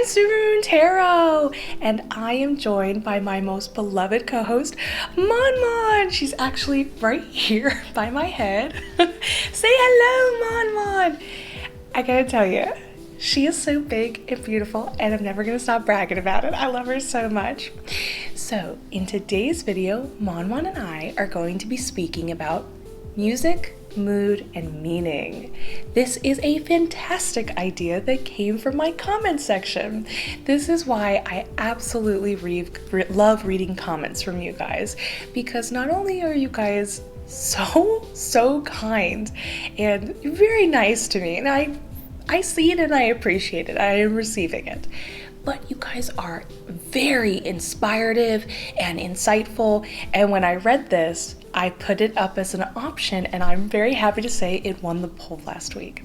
Supermoon Tarot, and I am joined by my most beloved co-host, Mon. She's actually right here by my head. Say hello, Mon. I gotta tell you, she is so big and beautiful, and I'm never gonna stop bragging about it. I love her so much. So, in today's video, Mon and I are going to be speaking about music, mood, and meaning. This is a fantastic idea that came from my comment section. This is why I absolutely love reading comments from you guys, because not only are you guys so kind and very nice to me, and I see it and I appreciate it. I am receiving it. But you guys are very inspirative and insightful. And when I read this, I put it up as an option, and I'm very happy to say it won the poll last week.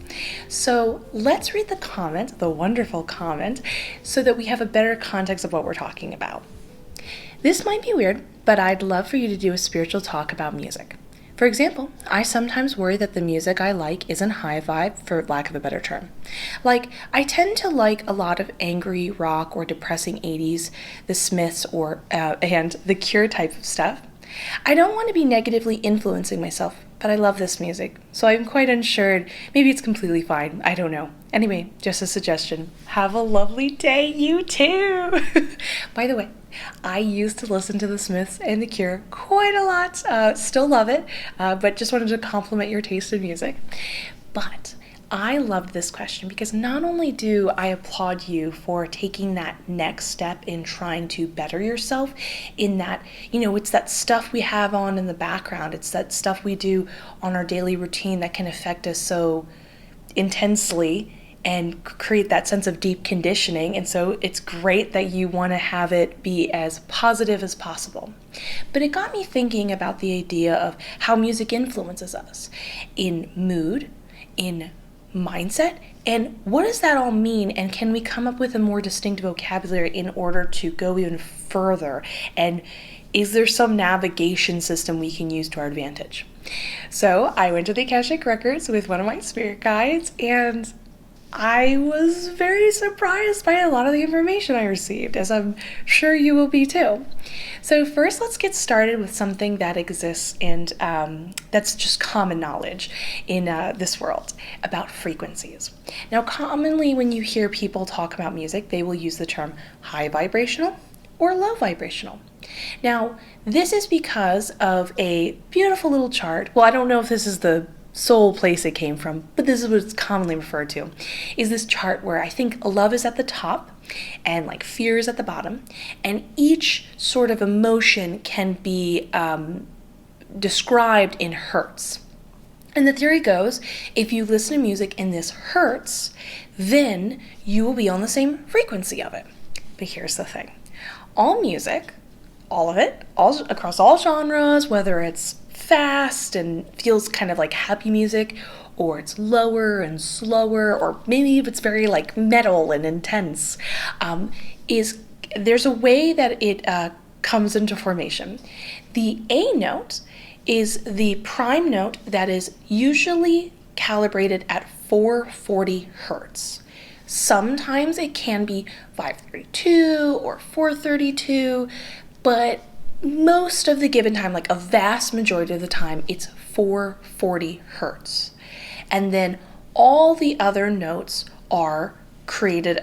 So let's read the comment, the wonderful comment, so that we have a better context of what we're talking about. This might be weird, but I'd love for you to do a spiritual talk about music. For example, I sometimes worry that the music I like isn't high vibe, for lack of a better term. Like, I tend to like a lot of angry rock or depressing 80s, the Smiths, and the Cure type of stuff. I don't want to be negatively influencing myself, but I love this music, so I'm quite unsure. Maybe it's completely fine. I don't know. Anyway, just a suggestion. Have a lovely day, you too! By the way, I used to listen to the Smiths and the Cure quite a lot. Still love it, but just wanted to compliment your taste in music. But I loved this question because not only do I applaud you for taking that next step in trying to better yourself, in that, it's that stuff we have on in the background. It's that stuff we do on our daily routine that can affect us so intensely and create that sense of deep conditioning. And so it's great that you want to have it be as positive as possible. But it got me thinking about the idea of how music influences us in mood, in mindset, and what does that all mean, and can we come up with a more distinct vocabulary in order to go even further, and is there some navigation system we can use to our advantage? So I went to the Akashic Records with one of my spirit guides, and I was very surprised by a lot of the information I received, as I'm sure you will be too. So first, let's get started with something that exists and that's just common knowledge in this world about frequencies. Now, commonly when you hear people talk about music, they will use the term high vibrational or low vibrational. Now, this is because of a beautiful little chart. Well, I don't know if this is the sole place it came from, but this is what it's commonly referred to, is this chart where I think love is at the top and like fear is at the bottom, and each sort of emotion can be described in hertz. And the theory goes, if you listen to music and this hurts, then you will be on the same frequency of it. But here's the thing. All music, all of it, all across all genres, whether it's fast and feels kind of like happy music, or it's lower and slower, or maybe if it's very like metal and intense, there's a way that it comes into formation. The A note is the prime note that is usually calibrated at 440 hertz. Sometimes it can be 532 or 432, but most of the given time, like a vast majority of the time, it's 440 hertz. And then all the other notes are created,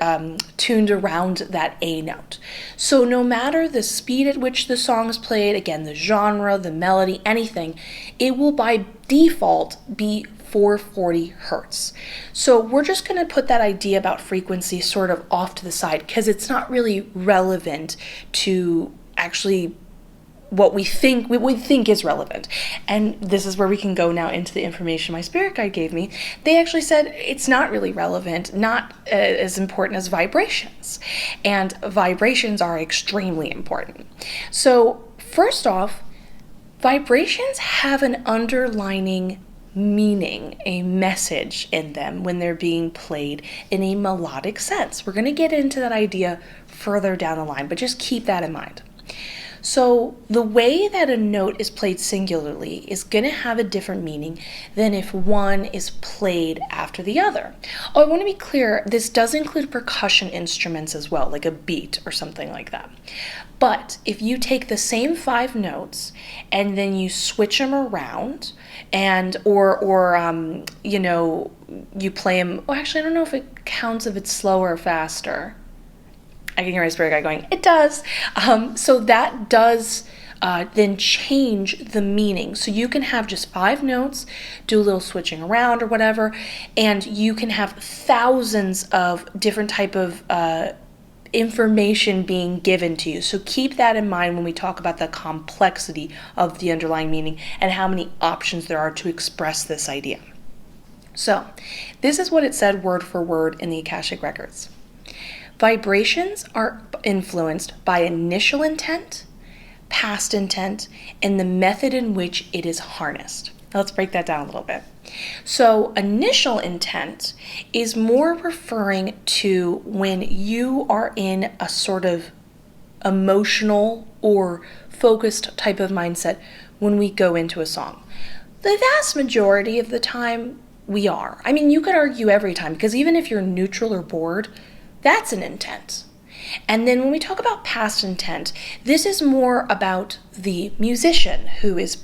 tuned around that A note. So no matter the speed at which the song is played, again, the genre, the melody, anything, it will by default be 440 hertz. So we're just going to put that idea about frequency sort of off to the side because it's not really relevant to actually what we think is relevant. And this is where we can go now into the information my spirit guide gave me. They actually said it's not really relevant, not as important as vibrations. And vibrations are extremely important. So first off, vibrations have an underlining meaning, a message in them when they're being played in a melodic sense. We're going to get into that idea further down the line, but just keep that in mind. So the way that a note is played singularly is going to have a different meaning than if one is played after the other. Oh, I want to be clear, this does include percussion instruments as well, like a beat or something like that. But if you take the same 5 notes and then you switch them around and you play them, well, actually I don't know if it counts if it's slower or faster. I can hear my spirit guide going, it does. So that does then change the meaning. So you can have just 5 notes, do a little switching around or whatever, and you can have thousands of different type of information being given to you. So keep that in mind when we talk about the complexity of the underlying meaning and how many options there are to express this idea. So this is what it said word for word in the Akashic Records. Vibrations are influenced by initial intent, past intent, and the method in which it is harnessed. Now let's break that down a little bit. So initial intent is more referring to when you are in a sort of emotional or focused type of mindset when we go into a song. The vast majority of the time we are. I mean, you could argue every time, because even if you're neutral or bored, that's an intent. And then when we talk about past intent, this is more about the musician who is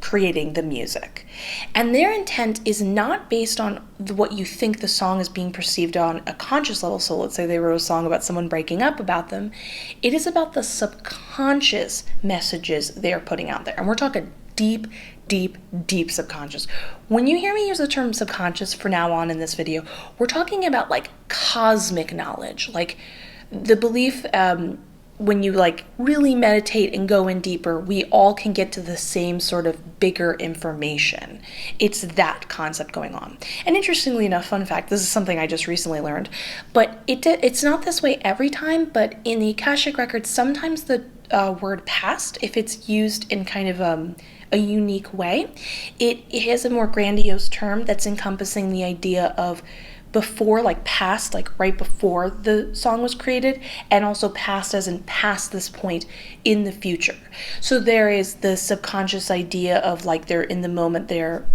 creating the music. And their intent is not based on what you think the song is being perceived on a conscious level. So let's say they wrote a song about someone breaking up about them. It is about the subconscious messages they're putting out there. And we're talking deep, deep, deep subconscious. When you hear me use the term subconscious for now on in this video, we're talking about like cosmic knowledge, like the belief when you like really meditate and go in deeper, we all can get to the same sort of bigger information. It's that concept going on. And interestingly enough, fun fact, this is something I just recently learned, but it's not this way every time, but in the Akashic Records, sometimes the word past, if it's used in kind of a unique way, it has a more grandiose term that's encompassing the idea of before, like past, like right before the song was created, and also past as in past this point in the future. So there is the subconscious idea of like they're in the moment, they're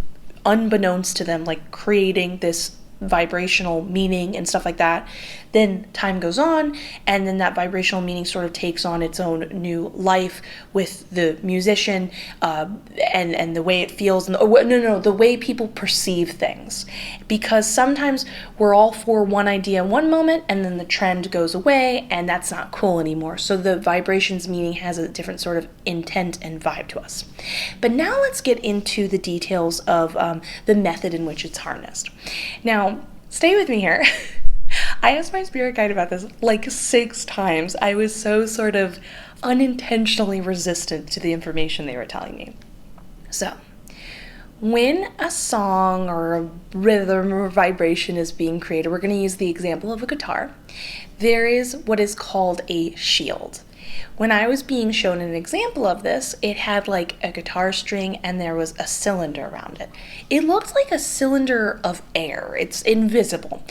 unbeknownst to them, like creating this vibrational meaning and stuff like that. Then time goes on, and then that vibrational meaning sort of takes on its own new life with the musician and the way it feels, and the way people perceive things. Because sometimes we're all for one idea in one moment, and then the trend goes away, and that's not cool anymore. So the vibrations meaning has a different sort of intent and vibe to us. But now let's get into the details of the method in which it's harnessed. Now, stay with me here. I asked my spirit guide about this like 6 times. I was so sort of unintentionally resistant to the information they were telling me. So, when a song or a rhythm or vibration is being created, we're going to use the example of a guitar. There is what is called a shield. When I was being shown an example of this, it had like a guitar string and there was a cylinder around it. It looked like a cylinder of air. It's invisible.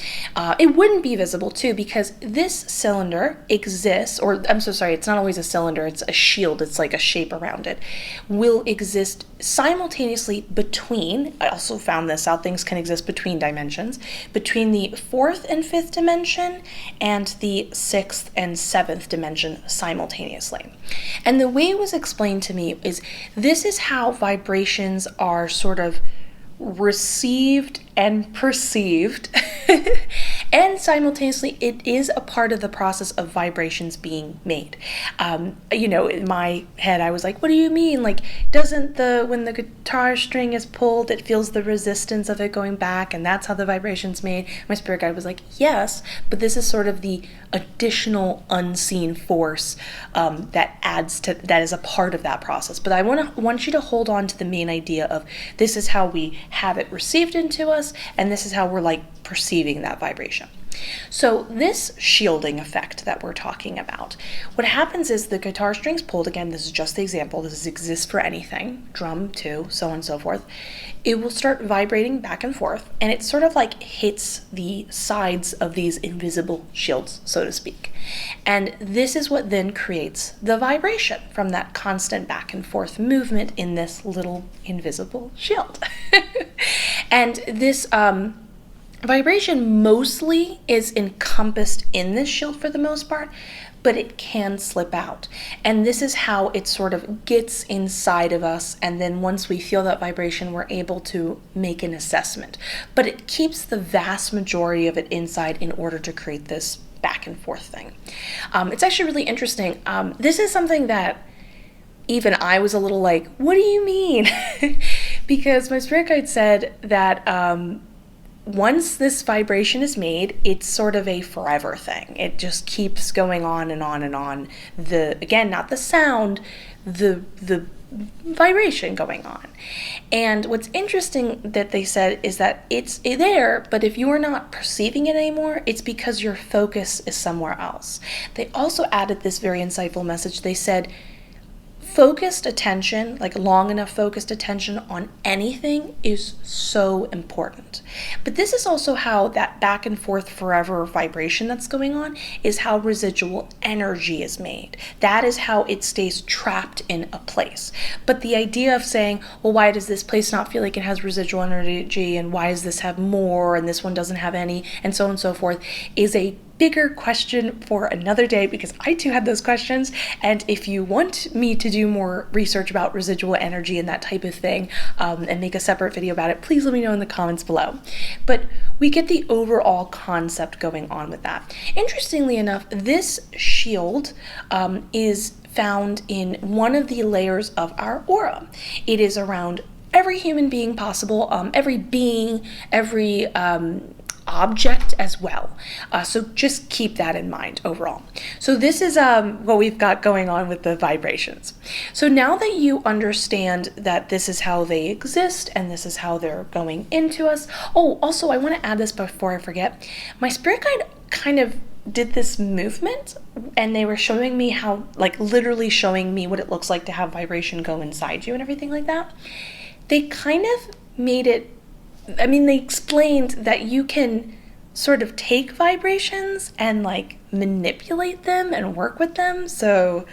It wouldn't be visible too because this cylinder exists, or I'm so sorry, it's not always a cylinder, it's a shield, it's like a shape around it, will exist simultaneously between, I also found this out, things can exist between dimensions, between the 4th and 5th dimension and the 6th and 7th dimension simultaneously. And the way it was explained to me is this is how vibrations are sort of received and perceived and simultaneously it is a part of the process of vibrations being made. In my head I was like, what do you mean? Like, doesn't when the guitar string is pulled, it feels the resistance of it going back and that's how the vibration's made? My spirit guide was like, yes, but this is sort of the additional unseen force that is a part of that process. But I want you to hold on to the main idea of this is how we have it received into us and this is how we're like perceiving that vibration. So this shielding effect that we're talking about, what happens is the guitar strings pulled, again, this is just the example, this exists for anything, drum too, so on and so forth, it will start vibrating back and forth, and it sort of like hits the sides of these invisible shields, so to speak. And this is what then creates the vibration from that constant back and forth movement in this little invisible shield. And this vibration mostly is encompassed in this shield for the most part, but it can slip out. And this is how it sort of gets inside of us, and then once we feel that vibration, we're able to make an assessment. But it keeps the vast majority of it inside in order to create this back and forth thing. It's actually really interesting. This is something that even I was a little like, what do you mean? Because my spirit guide said that once this vibration is made, it's sort of a forever thing. It just keeps going on and on and on. Again, not the sound, the vibration going on. And what's interesting that they said is that it's there, but if you are not perceiving it anymore, it's because your focus is somewhere else. They also added this very insightful message. They said, focused attention, like long enough focused attention on anything is so important. But this is also how that back and forth forever vibration that's going on is how residual energy is made. That is how it stays trapped in a place. But the idea of saying, well, why does this place not feel like it has residual energy, and why does this have more and this one doesn't have any, and so on and so forth, is a bigger question for another day, because I too had those questions. And if you want me to do more research about residual energy and that type of thing, and make a separate video about it, please let me know in the comments below. But we get the overall concept going on with that. Interestingly enough, this shield is found in one of the layers of our aura. It is around every human being possible, every being, every object as well. So just keep that in mind overall. So this is what we've got going on with the vibrations. So now that you understand that this is how they exist and this is how they're going into us. Oh, also I want to add this before I forget. My spirit guide kind of did this movement, and they were showing me how, like literally showing me what it looks like to have vibration go inside you and everything like that. They kind of made it, they explained that you can sort of take vibrations and like manipulate them and work with them. So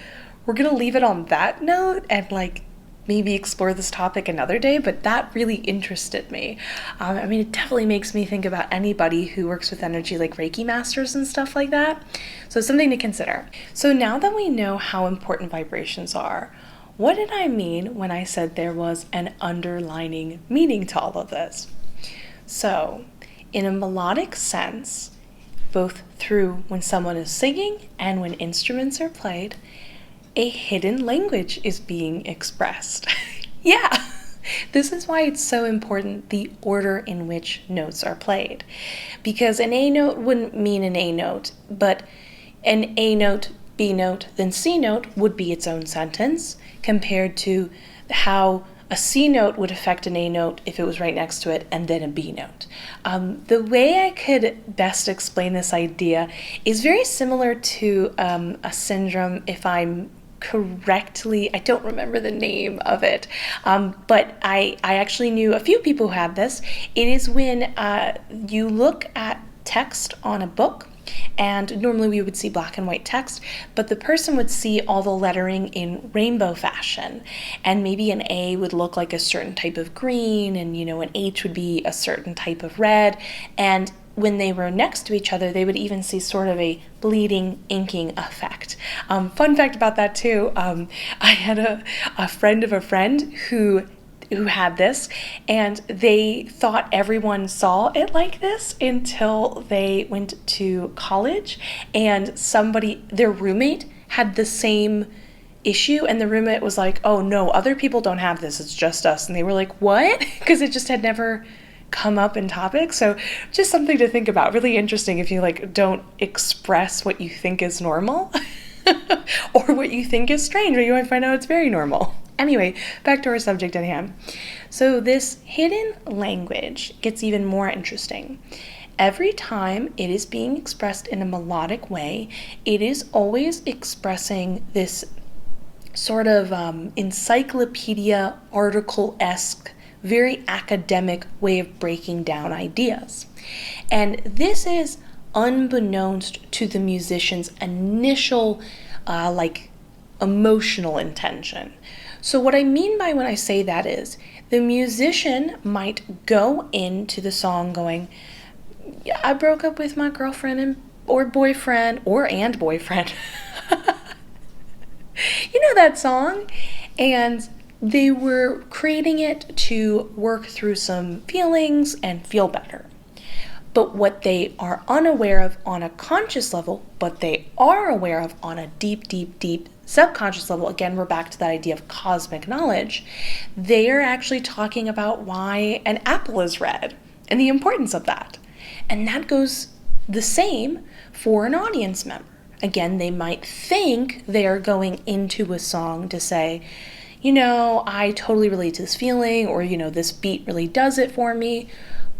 we're going to leave it on that note and like maybe explore this topic another day, but that really interested me. It definitely makes me think about anybody who works with energy, like Reiki masters and stuff like that. So something to consider. So now that we know how important vibrations are, what did I mean when I said there was an underlining meaning to all of this? So, in a melodic sense, both through when someone is singing and when instruments are played, a hidden language is being expressed. Yeah, this is why it's so important the order in which notes are played. Because an A note wouldn't mean an A note, but an A note, B note, then C note would be its own sentence, compared to how a C note would affect an A note if it was right next to it, and then a B note. The way I could best explain this idea is very similar to a syndrome, if I'm correctly, I don't remember the name of it, but I actually knew a few people who had this. It is when you look at text on a book, and normally we would see black and white text, but the person would see all the lettering in rainbow fashion, and maybe an A would look like a certain type of green, and an H would be a certain type of red, and when they were next to each other, they would even see sort of a bleeding inking effect. Fun fact about that too, I had a friend of a friend who had this, and they thought everyone saw it like this until they went to college, and their roommate had the same issue, and the roommate was like, oh no, other people don't have this, it's just us. And they were like, what? Because it just had never come up in topics. So just something to think about. Really interesting if you don't express what you think is normal or what you think is strange, or you might find out it's very normal. Anyway, back to our subject at hand. So this hidden language gets even more interesting. every time it is being expressed in a melodic way, it is always expressing this sort of encyclopedia article-esque, very academic way of breaking down ideas. And this is unbeknownst to the musician's initial emotional intention. So what I mean by when I say that is the musician might go into the song going, yeah, I broke up with my girlfriend or boyfriend and boyfriend. You know that song? And they were creating it to work through some feelings and feel better. But what they are unaware of on a conscious level, but they are aware of on a deep, deep, deep subconscious level, again, we're back to that idea of cosmic knowledge, they are actually talking about why an apple is red and the importance of that. And that goes the same for an audience member. Again, they might think they are going into a song to say, I totally relate to this feeling, or, this beat really does it for me.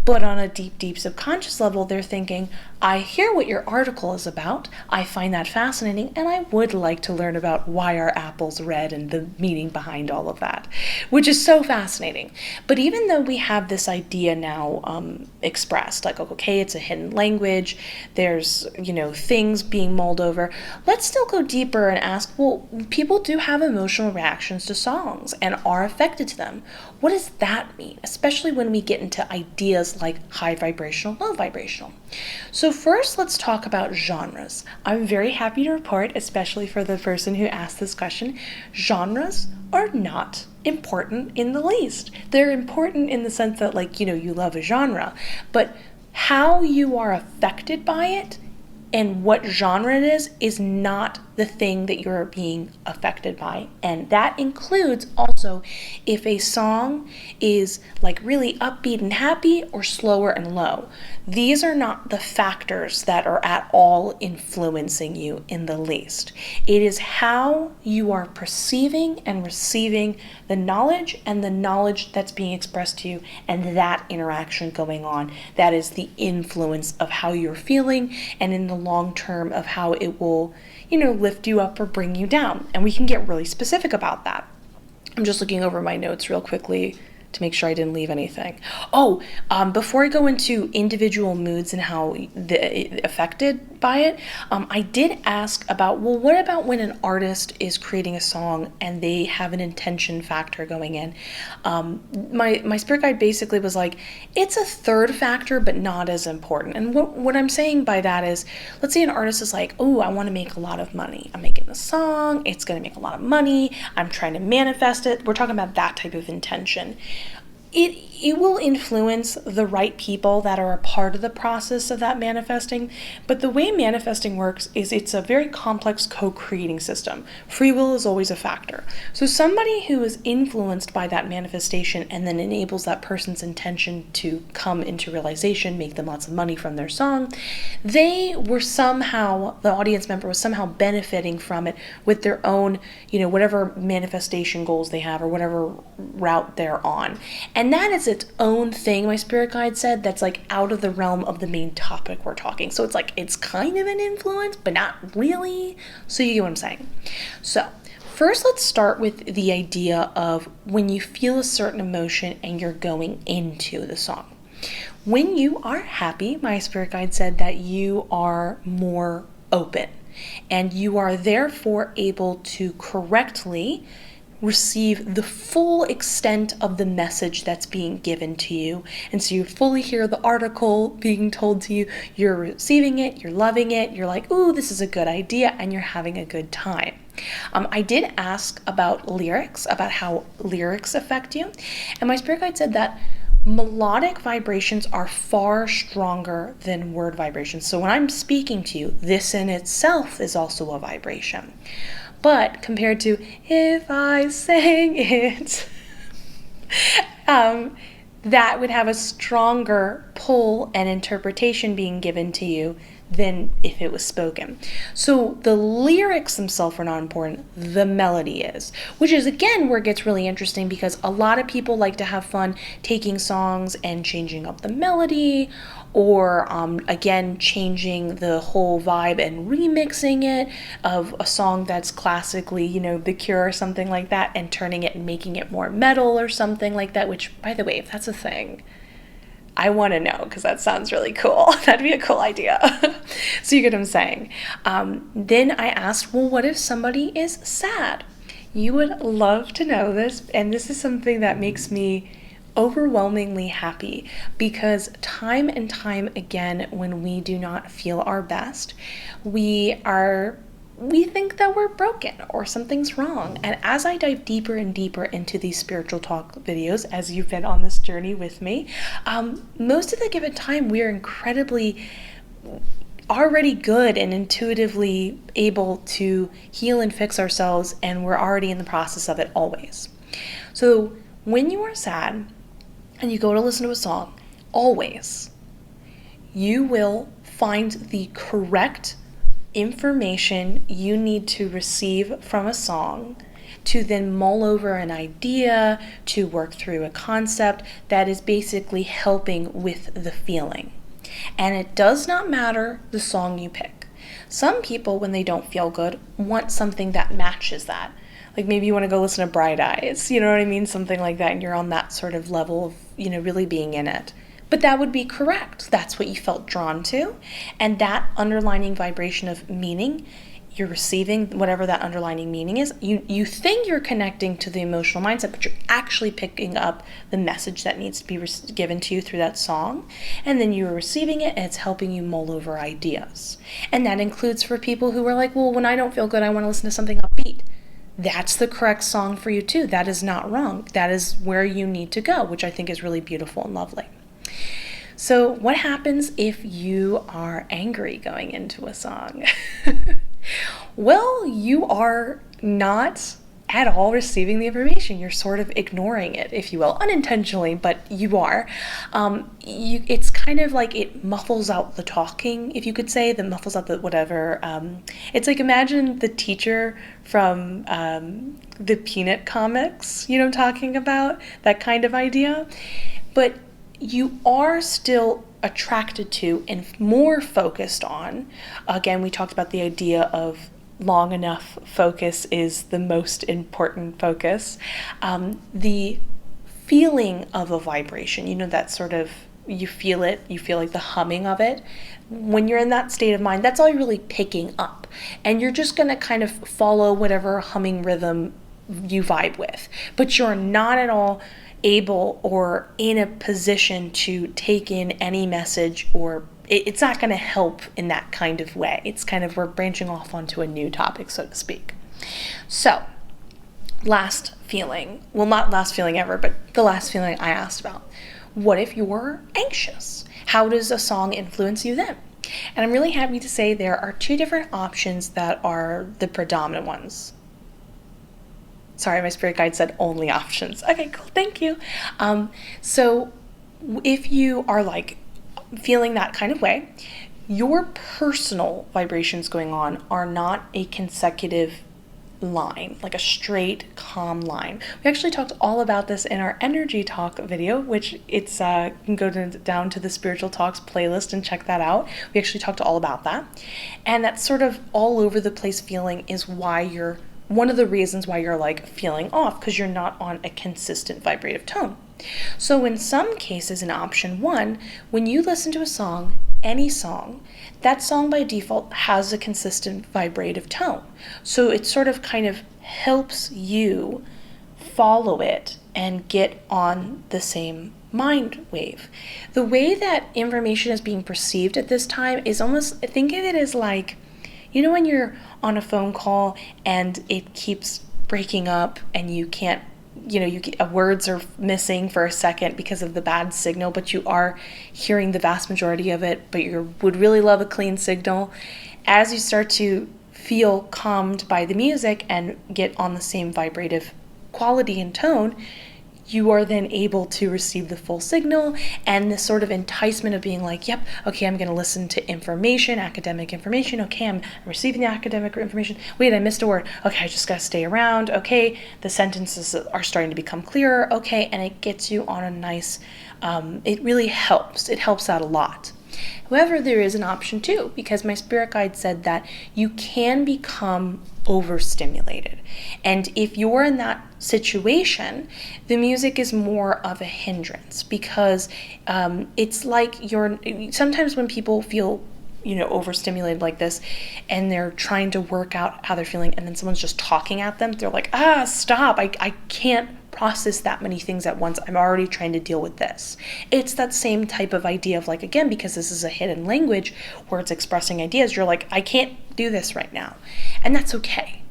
But on a deep, deep subconscious level, they're thinking, I hear what your article is about. I find that fascinating, and I would like to learn about why are apples red and the meaning behind all of that, which is so fascinating. But even though we have this idea now expressed, like, okay, it's a hidden language, there's, things being mulled over, let's still go deeper and ask, well, people do have emotional reactions to songs and are affected to them. What does that mean? Especially when we get into ideas like high vibrational, low vibrational. So first, let's talk about genres. I'm very happy to report, especially for the person who asked this question, genres are not important in the least. They're important in the sense that, you love a genre, but how you are affected by it and what genre it is not the thing that you're being affected by. And that includes also if a song is really upbeat and happy or slower and low. These are not the factors that are at all influencing you in the least. It is how you are perceiving and receiving the knowledge and the knowledge that's being expressed to you and that interaction going on. That is the influence of how you're feeling and in the long term of how it will, lift you up or bring you down. And we can get really specific about that. I'm just looking over my notes real quickly to make sure I didn't leave anything. Before I go into individual moods and how affected by it, I did ask about, what about when an artist is creating a song and they have an intention factor going in? My spirit guide basically was like, it's a third factor, but not as important. And what I'm saying by that is, let's say an artist is like, I want to make a lot of money. I'm making a song, it's going to make a lot of money, I'm trying to manifest it. We're talking about that type of intention. It will influence the right people that are a part of the process of that manifesting, but the way manifesting works is it's a very complex co-creating system. Free will is always a factor. So somebody who is influenced by that manifestation and then enables that person's intention to come into realization, make them lots of money from their song, the audience member was somehow benefiting from it with their own, whatever manifestation goals they have or whatever route they're on. And that is its own thing, my spirit guide said, that's out of the realm of the main topic we're talking. So it's kind of an influence, but not really. So you get what I'm saying. So first, let's start with the idea of when you feel a certain emotion and you're going into the song. When you are happy, my spirit guide said that you are more open and you are therefore able to correctly receive the full extent of the message that's being given to you. And so you fully hear the article being told to you, you're receiving it, you're loving it, you're like, ooh, this is a good idea, and you're having a good time. I did ask about lyrics, about how lyrics affect you, and my spirit guide said that melodic vibrations are far stronger than word vibrations. So when I'm speaking to you, this in itself is also a vibration. But compared to if I sang it, that would have a stronger pull and interpretation being given to you than if it was spoken. So the lyrics themselves are not important, the melody is, which is again where it gets really interesting, because a lot of people like to have fun taking songs and changing up the melody, or again changing the whole vibe and remixing it of a song that's classically, The Cure or something like that, and turning it and making it more metal or something like that, which, by the way, if that's a thing, I want to know, because that sounds really cool. That'd be a cool idea. So you get what I'm saying. Then I asked, well, what if somebody is sad? You would love to know this, and this is something that makes me overwhelmingly happy, because time and time again, when we do not feel our best, we think that we're broken or something's wrong. And as I dive deeper and deeper into these spiritual talk videos, as you've been on this journey with me, most of the given time we're incredibly already good and intuitively able to heal and fix ourselves, and we're already in the process of it always. So when you are sad and you go to listen to a song, always, you will find the correct information you need to receive from a song to then mull over an idea, to work through a concept that is basically helping with the feeling. And it does not matter the song you pick. Some people, when they don't feel good, want something that matches that. Like maybe you want to go listen to Bright Eyes, you know what I mean? Something like that, and you're on that sort of level of, really being in it. But that would be correct. That's what you felt drawn to. And that underlining vibration of meaning, you're receiving whatever that underlining meaning is. You think you're connecting to the emotional mindset, but you're actually picking up the message that needs to be given to you through that song. And then you're receiving it, and it's helping you mull over ideas. And that includes for people who are like, well, when I don't feel good, I want to listen to something upbeat. That's the correct song for you too. That is not wrong. That is where you need to go, which I think is really beautiful and lovely. So what happens if you are angry going into a song? Well, you are not at all receiving the information. You're sort of ignoring it, if you will, unintentionally, but you are. It's kind of like it muffles out the talking, if you could say, that muffles out the whatever. It's like, imagine the teacher from the Peanut comics, you know what I'm talking about? That kind of idea. But you are still attracted to and more focused on, again, we talked about the idea of long enough focus is the most important focus, the feeling of a vibration, that sort of, you feel it, you feel like the humming of it. When you're in that state of mind, that's all you're really picking up. And you're just going to kind of follow whatever humming rhythm you vibe with. But you're not at all able or in a position to take in any message, or it's not going to help in that kind of way. It's kind of, we're branching off onto a new topic, so to speak. So, last feeling, well, not last feeling ever, but the last feeling I asked about. What if you're anxious? How does a song influence you then? And I'm really happy to say there are two different options that are the predominant ones. Sorry, my spirit guide said only options. Okay, cool, thank you. So if you are like feeling that kind of way, your personal vibrations going on are not a consecutive line, like a straight, calm line. We actually talked all about this in our energy talk video, which it's you can go down to the spiritual talks playlist and check that out. We actually talked all about that. And that sort of all over the place feeling is why one of the reasons why you're like feeling off, because you're not on a consistent vibrative tone. So in some cases, in option one, when you listen to a song, any song, that song by default has a consistent vibrative tone. So it sort of kind of helps you follow it and get on the same mind wave. The way that information is being perceived at this time is almost, think of it as like, when you're on a phone call and it keeps breaking up and you can't, words are missing for a second because of the bad signal, but you are hearing the vast majority of it, but you would really love a clean signal. As you start to feel calmed by the music and get on the same vibrative quality and tone, you are then able to receive the full signal, and this sort of enticement of being like, yep, okay, I'm going to listen to information, academic information. Okay, I'm receiving the academic information. Wait, I missed a word. Okay, I just got to stay around. Okay, the sentences are starting to become clearer. Okay, and it gets you on a nice, it really helps. It helps out a lot. However, there is an option too, because my spirit guide said that you can become overstimulated. And if you're in that situation, the music is more of a hindrance, because it's like sometimes when people feel overstimulated like this, and they're trying to work out how they're feeling, and then someone's just talking at them, they're like, stop, I can't process that many things at once. I'm already trying to deal with this. It's that same type of idea of like, again, because this is a hidden language where it's expressing ideas, you're like, I can't do this right now. And that's okay.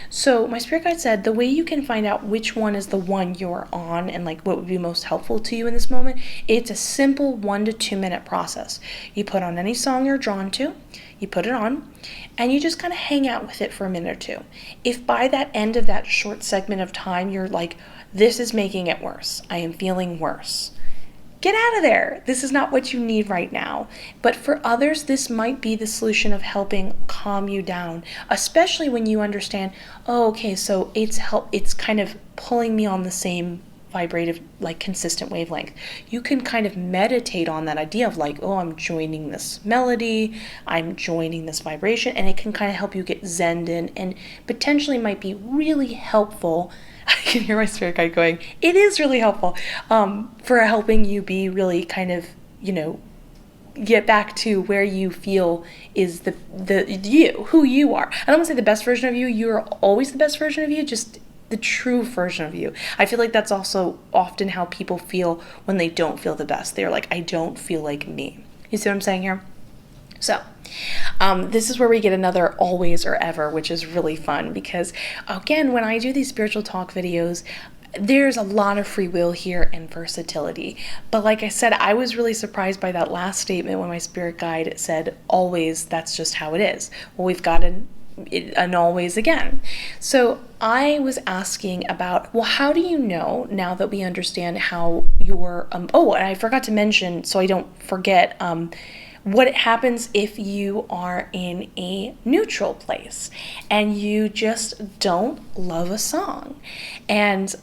So my spirit guide said the way you can find out which one is the one you're on and like what would be most helpful to you in this moment, it's a simple 1 to 2 minute process. You put on any song you're drawn to, you put it on, and you just kind of hang out with it for a minute or two. If by that end of that short segment of time, you're like, this is making it worse, I am feeling worse, get out of there. This is not what you need right now. But for others, this might be the solution of helping calm you down, especially when you understand, okay, so it's kind of pulling me on the same vibrative, like consistent wavelength. You can kind of meditate on that idea of like, I'm joining this melody, I'm joining this vibration, and it can kind of help you get zened in, and potentially might be really helpful. I can hear my spirit guide going, it is really helpful for helping you be really kind of, get back to where you feel is the you, who you are. I don't want to say the best version of you. You're always the best version of you, just the true version of you. I feel like that's also often how people feel when they don't feel the best. They're like, I don't feel like me. You see what I'm saying here? So this is where we get another always or ever, which is really fun because, again, when I do these spiritual talk videos, there's a lot of free will here and versatility. But like I said, I was really surprised by that last statement when my spirit guide said, always, that's just how it is. Well, we've got an always again. So I was asking about, well, how do you know now that we understand how your, and I forgot to mention, so I don't forget, what happens if you are in a neutral place and you just don't love a song and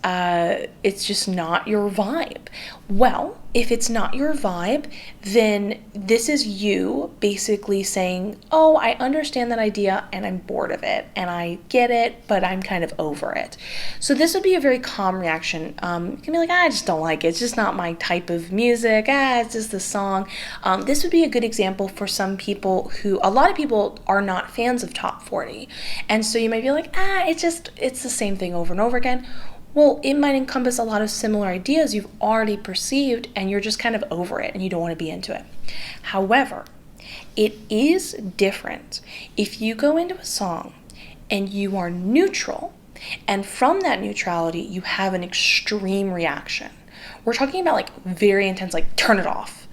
it's just not your vibe. Well, if it's not your vibe, then this is you basically saying, I understand that idea and I'm bored of it and I get it, but I'm kind of over it. So this would be a very calm reaction. You can be like, I just don't like it. It's just not my type of music. It's just the song. This would be a good example for some people who, a lot of people are not fans of top 40. And so you might be like, it's the same thing over and over again. Well, it might encompass a lot of similar ideas you've already perceived and you're just kind of over it and you don't want to be into it. However, it is different if you go into a song and you are neutral, and from that neutrality, you have an extreme reaction. We're talking about like very intense, like turn it off,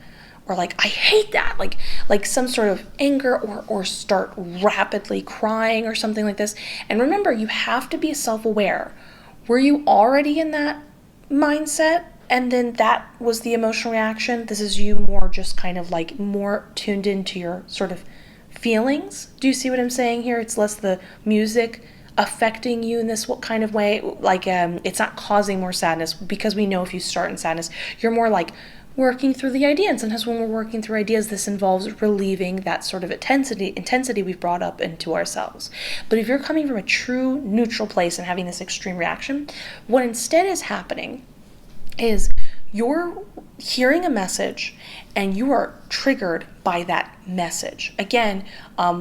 or like, I hate that, like some sort of anger, or start rapidly crying or something like this. And remember, you have to be self-aware. Were you already in that mindset and then that was the emotional reaction? This is you more just kind of like more tuned into your sort of feelings. Do you see what I'm saying here? It's less the music affecting you in this kind of way. Like it's not causing more sadness, because we know if you start in sadness, you're more like working through the idea. And sometimes when we're working through ideas, this involves relieving that sort of intensity we've brought up into ourselves. But if you're coming from a true neutral place and having this extreme reaction, what instead is happening is you're hearing a message and you are triggered by that message. Again,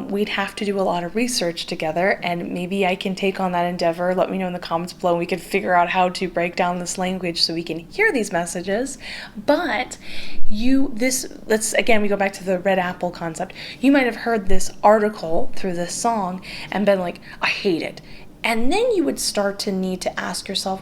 we'd have to do a lot of research together, and maybe I can take on that endeavor. Let me know in the comments below, and we can figure out how to break down this language so we can hear these messages. But let's again, we go back to the red apple concept. You might have heard this article through this song and been like, I hate it. And then you would start to need to ask yourself,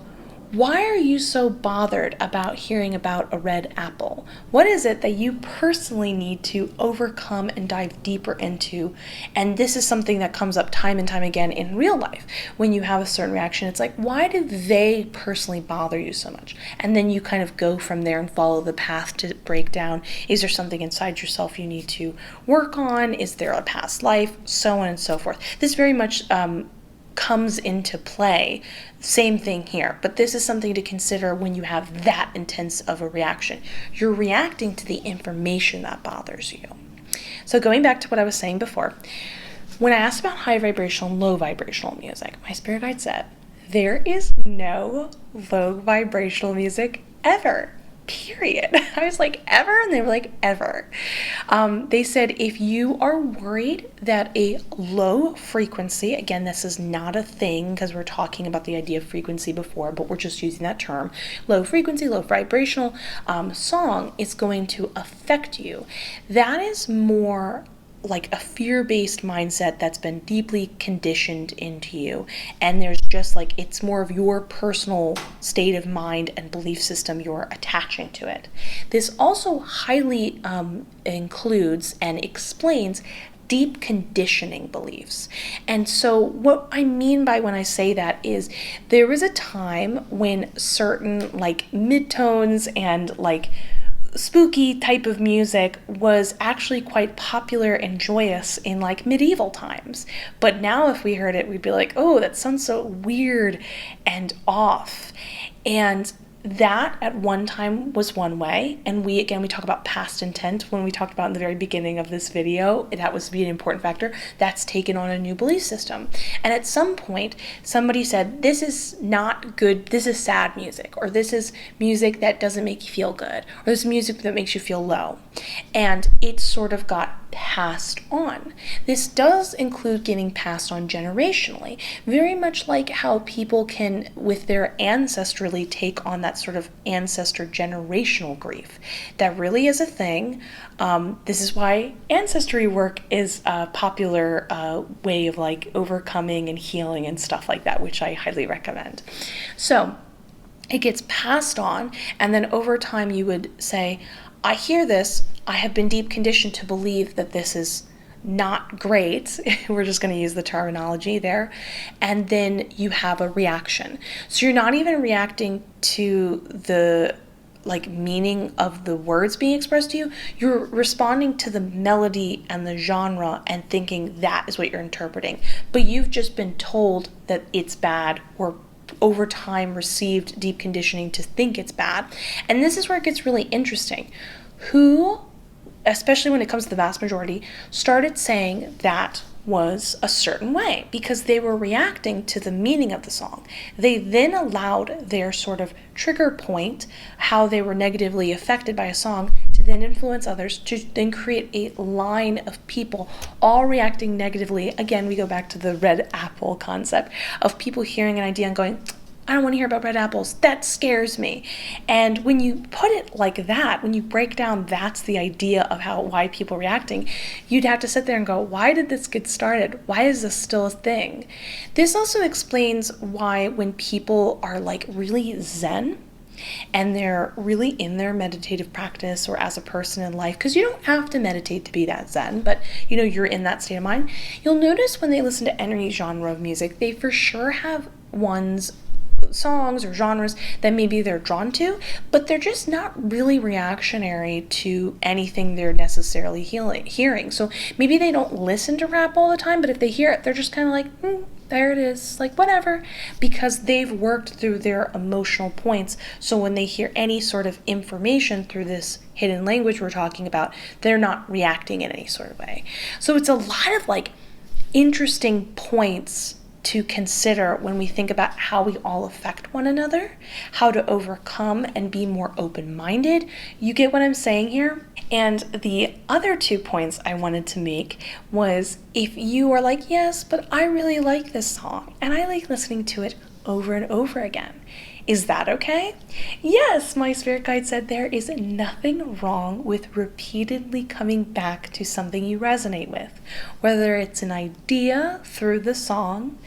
why are you so bothered about hearing about a red apple? What is it that you personally need to overcome and dive deeper into? And this is something that comes up time and time again in real life. When you have a certain reaction, it's like, why do they personally bother you so much? And then you kind of go from there and follow the path to break down. Is there something inside yourself you need to work on? Is there a past life? So on and so forth. This very much comes into play. Same thing here, but this is something to consider when you have that intense of a reaction. You're reacting to the information that bothers you. So going back to what I was saying before, when I asked about high vibrational and low vibrational music, my spirit guide said, there is no low vibrational music ever. Period. I was like, ever? And they were like, ever. They said, if you are worried that a low frequency, again, this is not a thing because we're talking about the idea of frequency before, but we're just using that term, low frequency, low vibrational song is going to affect you. That is more like a fear-based mindset that's been deeply conditioned into you, and there's just like, it's more of your personal state of mind and belief system you're attaching to it. This also highly includes and explains deep conditioning beliefs. And so what I mean by when I say that is there was a time when certain like midtones and like spooky type of music was actually quite popular and joyous in like medieval times. But now if we heard it, we'd be like, oh, that sounds so weird and off. And that at one time was one way. And we talk about past intent when we talked about in the very beginning of this video. That was an important factor. That's taken on a new belief system. And at some point, somebody said, this is not good. This is sad music, or this is music that doesn't make you feel good, or this is music that makes you feel low. And it sort of got passed on. This does include getting passed on generationally, very much like how people can, with their ancestrally, take on that sort of ancestor generational grief. That really is a thing. This is why ancestry work is a popular way of like overcoming and healing and stuff like that, which I highly recommend. So it gets passed on, and then over time you would say, I hear this, I have been deep conditioned to believe that this is not great. We're just going to use the terminology there. And then you have a reaction. So you're not even reacting to the like meaning of the words being expressed to you. You're responding to the melody and the genre and thinking that is what you're interpreting. But you've just been told that it's bad, or over time received deep conditioning to think it's bad. And this is where it gets really interesting. Who, especially when it comes to the vast majority, started saying that was a certain way because they were reacting to the meaning of the song. They then allowed their sort of trigger point, how they were negatively affected by a song, to then influence others, to then create a line of people all reacting negatively. Again, we go back to the red apple concept of people hearing an idea and going, I don't want to hear about red apples. That scares me. And when you put it like that, when you break down that's the idea of why people are reacting, you'd have to sit there and go, why did this get started? Why is this still a thing? This also explains why when people are like really zen and they're really in their meditative practice or as a person in life, because you don't have to meditate to be that zen, but you're in that state of mind, you'll notice when they listen to any genre of music, they for sure have songs or genres that maybe they're drawn to, but they're just not really reactionary to anything they're necessarily hearing. So maybe they don't listen to rap all the time, but if they hear it, they're just kind of like, there it is, like whatever, because they've worked through their emotional points. So when they hear any sort of information through this hidden language we're talking about, they're not reacting in any sort of way. So it's a lot of like interesting points to consider when we think about how we all affect one another, how to overcome and be more open-minded. You get what I'm saying here? And the other 2 points I wanted to make was, if you are like, yes, but I really like this song and I like listening to it over and over again, is that okay? Yes, my spirit guide said there is nothing wrong with repeatedly coming back to something you resonate with, whether it's an idea through the song,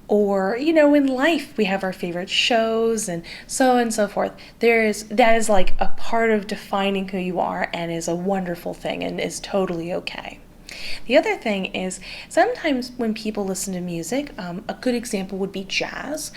Or, in life we have our favorite shows and so on and so forth. That is like a part of defining who you are and is a wonderful thing and is totally okay. The other thing is sometimes when people listen to music, a good example would be jazz.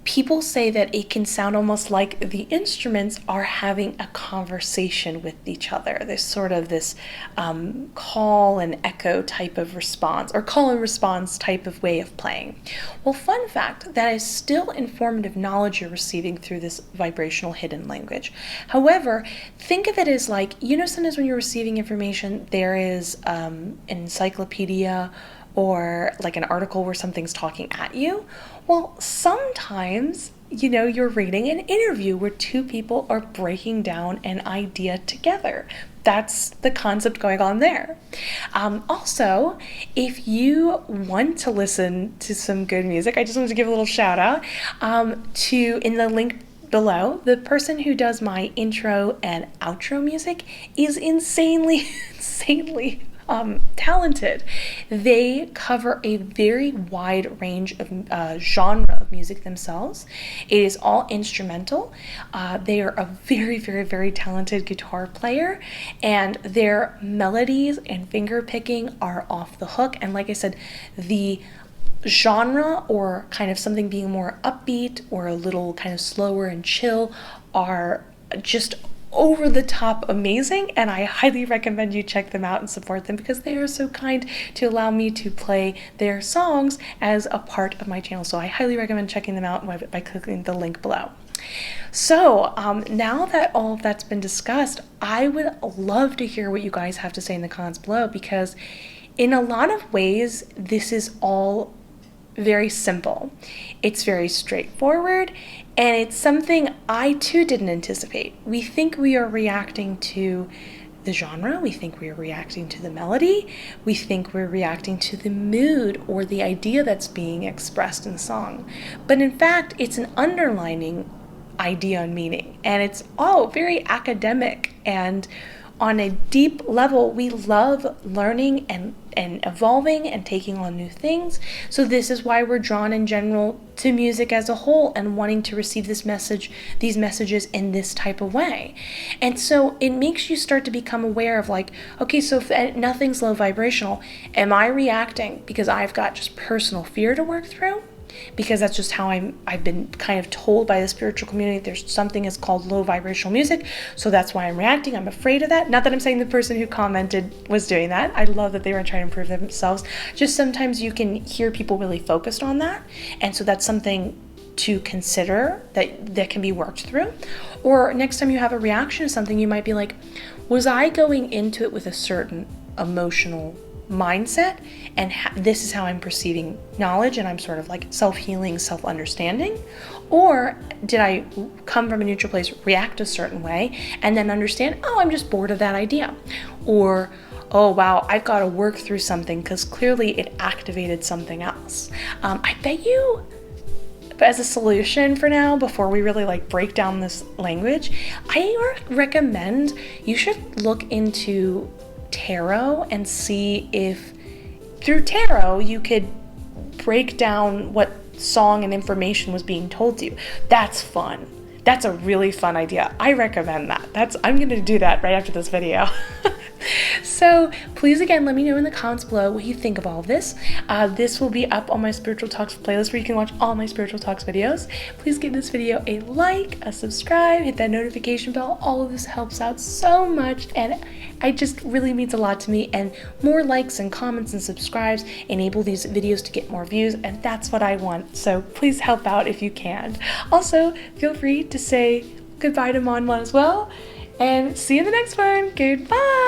People say that it can sound almost like the instruments are having a conversation with each other. There's sort of this call and echo type of response, or call and response type of way of playing. Well, fun fact, that is still informative knowledge you're receiving through this vibrational hidden language. However, think of it as like, sometimes when you're receiving information, there is an encyclopedia or like an article where something's talking at you. Well, sometimes, you're reading an interview where two people are breaking down an idea together. That's the concept going on there. Also, if you want to listen to some good music, I just wanted to give a little shout out in the link below. The person who does my intro and outro music is insanely talented. They cover a very wide range of genre of music themselves. It is all instrumental. They are a very, very, very talented guitar player, and their melodies and finger picking are off the hook. And like I said, the genre or kind of something being more upbeat or a little kind of slower and chill are just over the top amazing, and I highly recommend you check them out and support them because they are so kind to allow me to play their songs as a part of my channel. So I highly recommend checking them out by clicking the link below. So now that all of that's been discussed, I would love to hear what you guys have to say in the comments below, because in a lot of ways this is all very simple. It's very straightforward, and it's something I too didn't anticipate. We think we are reacting to the genre, we think we are reacting to the melody, we think we're reacting to the mood or the idea that's being expressed in the song. But in fact, it's an underlining idea and meaning, and it's all very academic, and on a deep level, we love learning and evolving and taking on new things. So this is why we're drawn in general to music as a whole and wanting to receive these messages in this type of way. And so it makes you start to become aware of like, okay, so if nothing's low vibrational, am I reacting because I've got just personal fear to work through? Because that's just how I've been kind of told by the spiritual community. There's something is called low vibrational music, so that's why I'm reacting. I'm afraid of that. Not that I'm saying the person who commented was doing that. I love that they were trying to improve themselves. Just sometimes you can hear people really focused on that, and so that's something to consider that can be worked through. Or next time you have a reaction to something, you might be like, was I going into it with a certain emotional mindset, and this is how I'm perceiving knowledge, and I'm sort of like self-healing, self-understanding? Or did I come from a neutral place, react a certain way, and then understand, oh, I'm just bored of that idea? Or, oh wow, I've got to work through something because clearly it activated something else. I bet you, as a solution for now, before we really like break down this language, I recommend you should look into tarot and see if through tarot you could break down what song and information was being told to you. That's fun. That's a really fun idea. I recommend that. I'm going to do that right after this video. So please again, let me know in the comments below what you think of all of this. This will be up on my Spiritual Talks playlist where you can watch all my Spiritual Talks videos. Please give this video a like, a subscribe, hit that notification bell. All of this helps out so much, and it just really means a lot to me, and more likes and comments and subscribes enable these videos to get more views, and that's what I want. So please help out if you can. Also, feel free to say goodbye to Mon Mon as well, and see you in the next one. Goodbye!